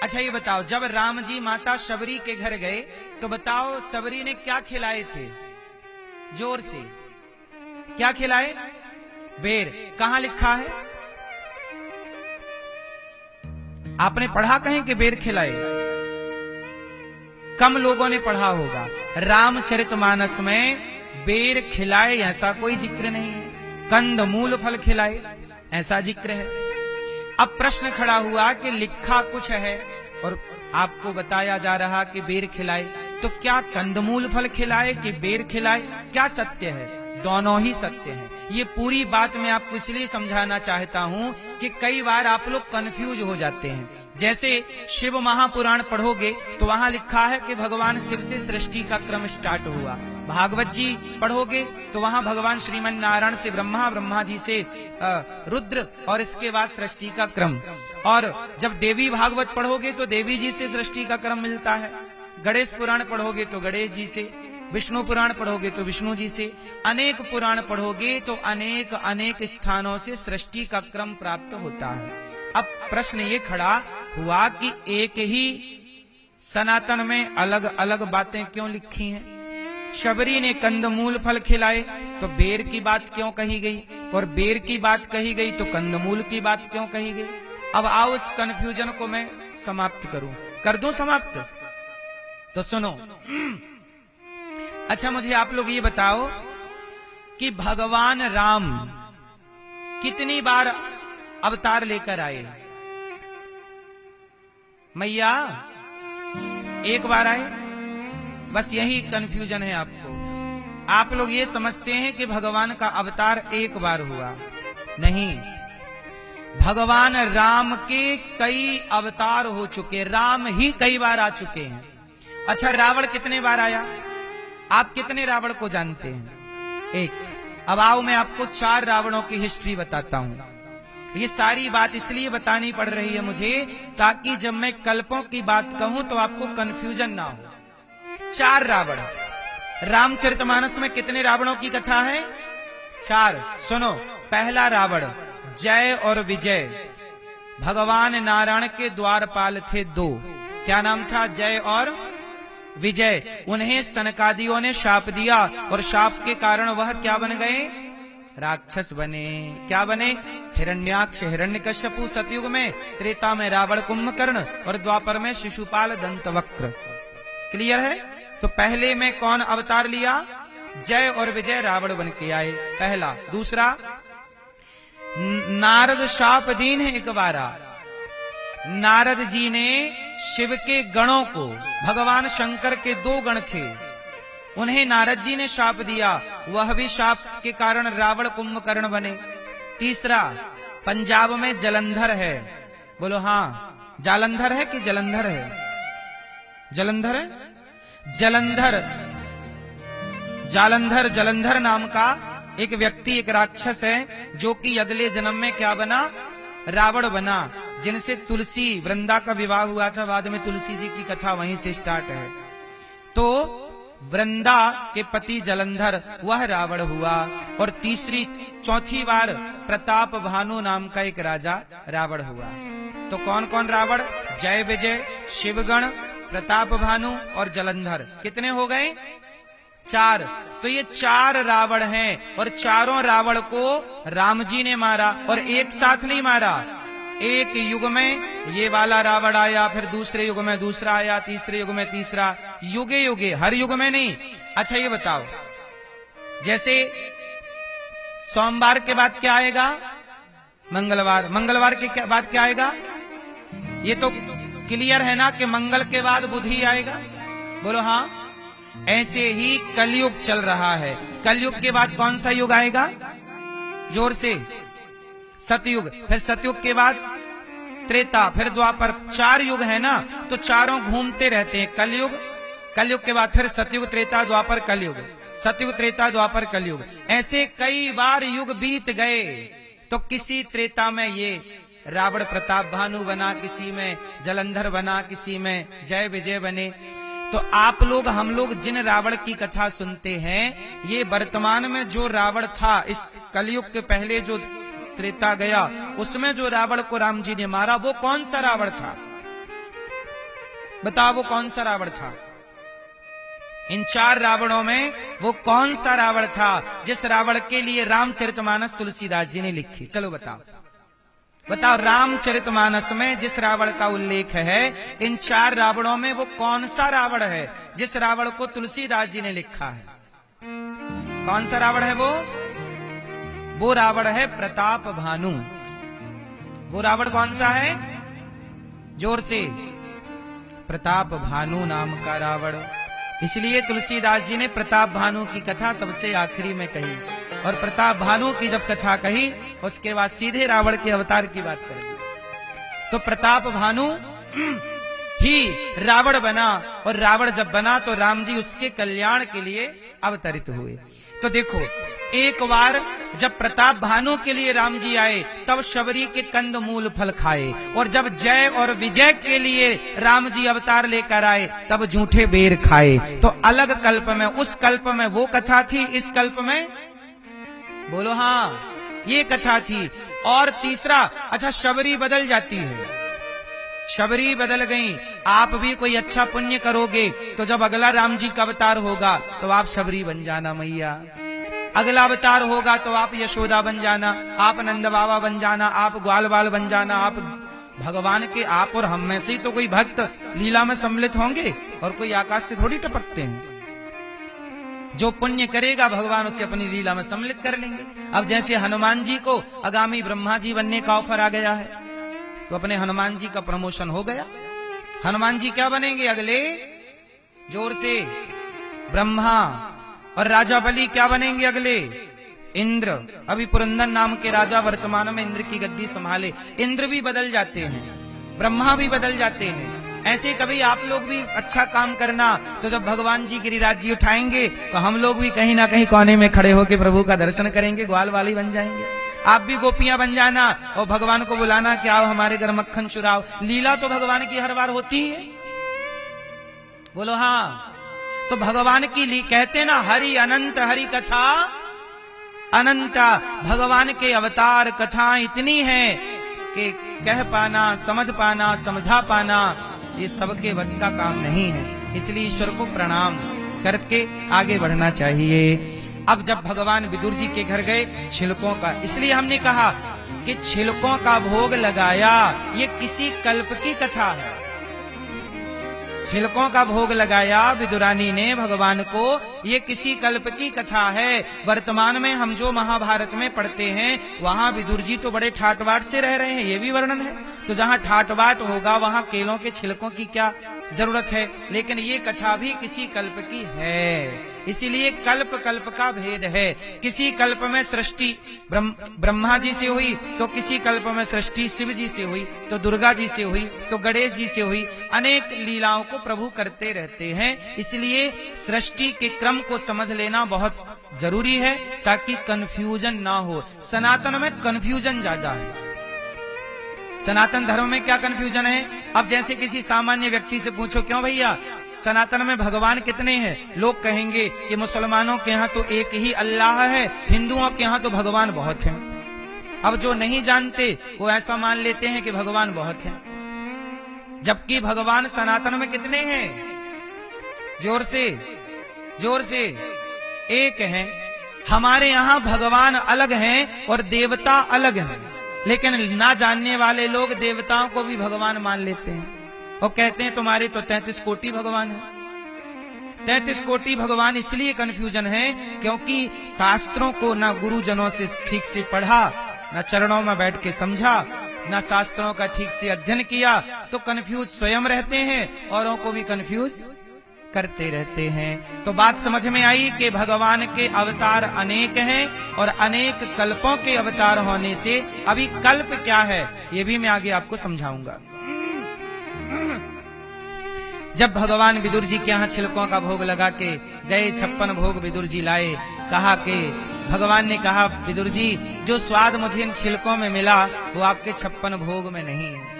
अच्छा ये बताओ, जब राम जी माता शबरी के घर गए तो बताओ शबरी ने क्या खिलाए थे? जोर से क्या खिलाए? बेर। कहां लिखा है? आपने पढ़ा कहीं कि बेर खिलाए? कम लोगों ने पढ़ा होगा। रामचरितमानस में बेर खिलाए ऐसा कोई जिक्र नहीं है। कंद मूल फल खिलाए ऐसा जिक्र है। अब प्रश्न खड़ा हुआ कि लिखा कुछ है और आपको बताया जा रहा कि बेर खिलाए, तो क्या कंदमूल फल खिलाए कि बेर खिलाए? क्या सत्य है? दोनों ही सत्य हैं। ये पूरी बात मैं आपको इसलिए समझाना चाहता हूं कि कई बार आप लोग कंफ्यूज हो जाते हैं। जैसे शिव महापुराण पढ़ोगे तो वहां लिखा है कि भगवान शिव से सृष्टि का क्रम स्टार्ट हुआ। भागवत जी पढ़ोगे तो वहां भगवान श्रीमन नारायण से ब्रह्मा, ब्रह्मा जी से रुद्र और इसके बाद सृष्टि का क्रम। और जब देवी भागवत पढ़ोगे तो देवी जी से सृष्टि का क्रम मिलता है। गणेश पुराण पढ़ोगे तो गणेश जी से, विष्णु पुराण पढ़ोगे तो विष्णु जी से, अनेक पुराण पढ़ोगे तो अनेक अनेक स्थानों से सृष्टि का क्रम प्राप्त होता है। अब प्रश्न ये खड़ा हुआ कि एक ही सनातन में अलग अलग बातें क्यों लिखी हैं? शबरी ने कंदमूल फल खिलाए तो बेर की बात क्यों कही गई, और बेर की बात कही गई तो कंदमूल की बात क्यों कही गई? अब आओ इस कंफ्यूजन को मैं समाप्त करूं। कर दूं समाप्त? तो सुनो। अच्छा मुझे आप लोग ये बताओ कि भगवान राम कितनी बार अवतार लेकर आए? मैया एक बार आए? बस यही कंफ्यूजन है आपको। आप लोग ये समझते हैं कि भगवान का अवतार एक बार हुआ। नहीं, भगवान राम के कई अवतार हो चुके, राम ही कई बार आ चुके हैं। अच्छा रावण कितने बार आया? आप कितने रावण को जानते हैं? एक। अब आओ मैं आपको 4 रावणों की हिस्ट्री बताता हूं। ये सारी बात इसलिए बतानी पड़ रही है मुझे ताकि जब मैं कल्पों की बात कहूं तो आपको कंफ्यूजन ना हो। 4 रावण। रामचरितमानस में कितने रावणों की कथा है? 4। सुनो। पहला रावण जय और विजय। भगवान नारायण के द्वारपाल थे 2। क्या नाम था? जय और विजय। उन्हें सनकादियों ने शाप दिया और शाप के कारण वह क्या बन गए? राक्षस बने। क्या बने? हिरण्याक्ष, हिरण्यकश्यपु सतयुग में, त्रेता में रावण कुंभकर्ण और द्वापर में शिशुपाल दंतवक्र। क्लियर है? तो पहले में कौन अवतार लिया? जय और विजय रावण बन के आए, पहला। दूसरा, नारद शाप दीन है एक बारा। नारद जी ने शिव के गणों को, भगवान शंकर के 2 गण थे, उन्हें नारद जी ने शाप दिया, वह भी शाप के कारण रावण कुंभकर्ण बने। तीसरा, पंजाब में जलंधर है। बोलो हाँ, जालंधर है कि जलंधर है? जलंधर है। जालंधर, जलंधर नाम का एक व्यक्ति, एक राक्षस है जो कि अगले जन्म में क्या बना? रावण बना, जिनसे तुलसी वृंदा का विवाह हुआ था। बाद में तुलसी जी की कथा वहीं से स्टार्ट है। तो वृंदा के पति जलंधर वह रावण हुआ। और चौथी बार प्रताप भानु नाम का एक राजा रावण हुआ। तो कौन कौन रावण? जय विजय, शिवगण, प्रताप भानु और जलंधर। कितने हो गए? 4। तो ये 4 रावण हैं और चारों रावण को राम जी ने मारा, और एक साथ नहीं मारा। एक युग में ये वाला रावण आया, फिर दूसरे युग में दूसरा आया, तीसरे युग में तीसरा, युगे युगे, हर युग में नहीं। अच्छा ये बताओ, जैसे सोमवार के बाद क्या आएगा? मंगलवार। मंगलवार के बाद क्या आएगा? ये तो क्लियर है ना कि मंगल के बाद बुध ही आएगा। बोलो हाँ। ऐसे ही कलयुग चल रहा है। कलयुग के बाद कौन सा युग आएगा? जोर से। सतयुग। फिर सतयुग के बाद त्रेता, फिर द्वापर। 4 युग है ना, तो चारों घूमते रहते हैं। कलयुग, कलयुग के बाद फिर सतयुग, त्रेता, द्वापर, कलयुग, सतयुग, त्रेता, द्वापर, कलयुग। ऐसे कई बार युग बीत गए। तो किसी त्रेता में ये रावण प्रताप भानु बना, किसी में जलंधर बना, किसी में जय विजय बने। तो आप लोग, हम लोग जिन रावण की कथा सुनते हैं, ये वर्तमान में जो रावण था, इस कलयुग के पहले जो त्रेता गया, उसमें जो रावण को राम जी ने मारा, वो कौन सा रावण था? बताओ वो कौन सा रावण था? इन 4 रावणों में वो कौन सा रावण था जिस रावण के लिए रामचरितमानस तुलसीदास जी ने लिखी? चलो बताओ बताओ, रामचरितमानस में जिस रावण का उल्लेख है, इन 4 रावणों में वो कौन सा रावण है जिस रावण को तुलसीदास जी ने लिखा है? कौन सा रावण है वो रावण है प्रताप भानु। वो रावण कौन सा है? जोर से, प्रताप भानु नाम का रावण। इसलिए तुलसीदास जी ने प्रताप भानु की कथा सबसे आखिरी में कही, और प्रताप भानु की जब कथा कही उसके बाद सीधे रावण के अवतार की बात कर दी। तो प्रताप भानु ही रावण बना, और रावण जब बना तो राम जी उसके कल्याण के लिए अवतरित हुए। तो देखो, एक बार जब प्रताप भानु के लिए राम जी आए तब शबरी के कंद मूल फल खाए, और जब जय और विजय के लिए राम जी अवतार लेकर आए तब झूठे बेर खाए। तो अलग कल्प में, उस कल्प में वो कथा थी, इस कल्प में बोलो हाँ ये कथा थी। और तीसरा, अच्छा शबरी बदल जाती है, शबरी बदल गई। आप भी कोई अच्छा पुण्य करोगे तो जब अगला राम जी का अवतार होगा तो आप शबरी बन जाना मैया, अगला अवतार होगा तो आप यशोदा बन जाना, आप नंद बाबा बन जाना, आप ग्वाल बाल बन जाना, आप भगवान के, आप और हम में से ही तो कोई भक्त लीला में सम्मिलित होंगे, और कोई आकाश से थोड़ी टपकते हैं। जो पुण्य करेगा भगवान उसे अपनी लीला में सम्मिलित कर लेंगे। अब जैसे हनुमान जी को आगामी ब्रह्मा जी बनने का ऑफर आ गया है, तो अपने हनुमान जी का प्रमोशन हो गया। हनुमान जी क्या बनेंगे अगले? जोर से, ब्रह्मा। और राजा बलि क्या बनेंगे अगले? इंद्र। अभी पुरंदर नाम के राजा वर्तमान में इंद्र की गद्दी संभाले। इंद्र भी बदल जाते हैं, ब्रह्मा भी बदल जाते हैं। ऐसे कभी आप लोग भी अच्छा काम करना, तो जब भगवान जी गिरिराज जी उठाएंगे तो हम लोग भी कहीं ना कहीं कोने में खड़े होकर प्रभु का दर्शन करेंगे, ग्वाल वाली बन जाएंगे। आप भी गोपियां बन जाना और भगवान को बुलाना कि आओ हमारे घर मक्खन चुराओ। लीला तो भगवान की हर बार होती है, बोलो हाँ। तो भगवान की कहते ना, हरि अनंत हरि कथा अनंता। भगवान के अवतार कथा इतनी है कि कह पाना, समझ पाना, समझा पाना ये सबके बस का काम नहीं है। इसलिए ईश्वर को प्रणाम करके आगे बढ़ना चाहिए। अब जब भगवान विदुर जी के घर गए, छिलकों का, इसलिए हमने कहा कि छिलकों का भोग लगाया, ये किसी कल्प की कथा है। छिलकों का भोग लगाया विदुरानी ने भगवान को, ये किसी कल्प की कथा है। वर्तमान में हम जो महाभारत में पढ़ते हैं वहां विदुर जी तो बड़े ठाटबाट से रह रहे हैं, ये भी वर्णन है। तो जहां ठाटबाट होगा वहां केलों के छिलकों की क्या जरूरत है। लेकिन ये कथा भी किसी कल्प की है, इसीलिए कल्प कल्प का भेद है। किसी कल्प में सृष्टि ब्रह्मा जी से हुई, तो किसी कल्प में सृष्टि शिव जी से हुई, तो दुर्गा जी से हुई, तो गणेश जी से हुई। अनेक लीलाओं को प्रभु करते रहते हैं। इसलिए सृष्टि के क्रम को समझ लेना बहुत जरूरी है ताकि कंफ्यूजन ना हो। सनातन में कंफ्यूजन ज्यादा है। सनातन धर्म में क्या कंफ्यूजन है? अब जैसे किसी सामान्य व्यक्ति से पूछो, क्यों भैया सनातन में भगवान कितने हैं? लोग कहेंगे कि मुसलमानों के यहाँ तो एक ही अल्लाह है, हिंदुओं के यहाँ तो भगवान बहुत हैं। अब जो नहीं जानते वो ऐसा मान लेते हैं कि भगवान बहुत हैं, जबकि भगवान सनातन में कितने हैं? जोर से, जोर से, एक हैं। हमारे यहाँ भगवान अलग हैं और देवता अलग हैं, लेकिन ना जानने वाले लोग देवताओं को भी भगवान मान लेते हैं और कहते हैं तुम्हारे तो 33 कोटि भगवान है। 33 कोटि भगवान इसलिए कंफ्यूजन है क्योंकि शास्त्रों को ना गुरुजनों से ठीक से पढ़ा, ना चरणों में बैठ के समझा, ना शास्त्रों का ठीक से अध्ययन किया, तो कंफ्यूज स्वयं रहते हैं, औरों को भी कंफ्यूज करते रहते हैं। तो बात समझ में आई कि भगवान के अवतार अनेक हैं और अनेक कल्पों के अवतार होने से अभी कल्प क्या है ये भी मैं आगे आपको समझाऊंगा। जब भगवान विदुर जी के यहाँ छिलकों का भोग लगा के गए, 56 भोग विदुर जी लाए। कहा कि भगवान ने कहा विदुर जी जो स्वाद मुझे इन छिलकों में मिला वो आपके 56 भोग में नहीं है।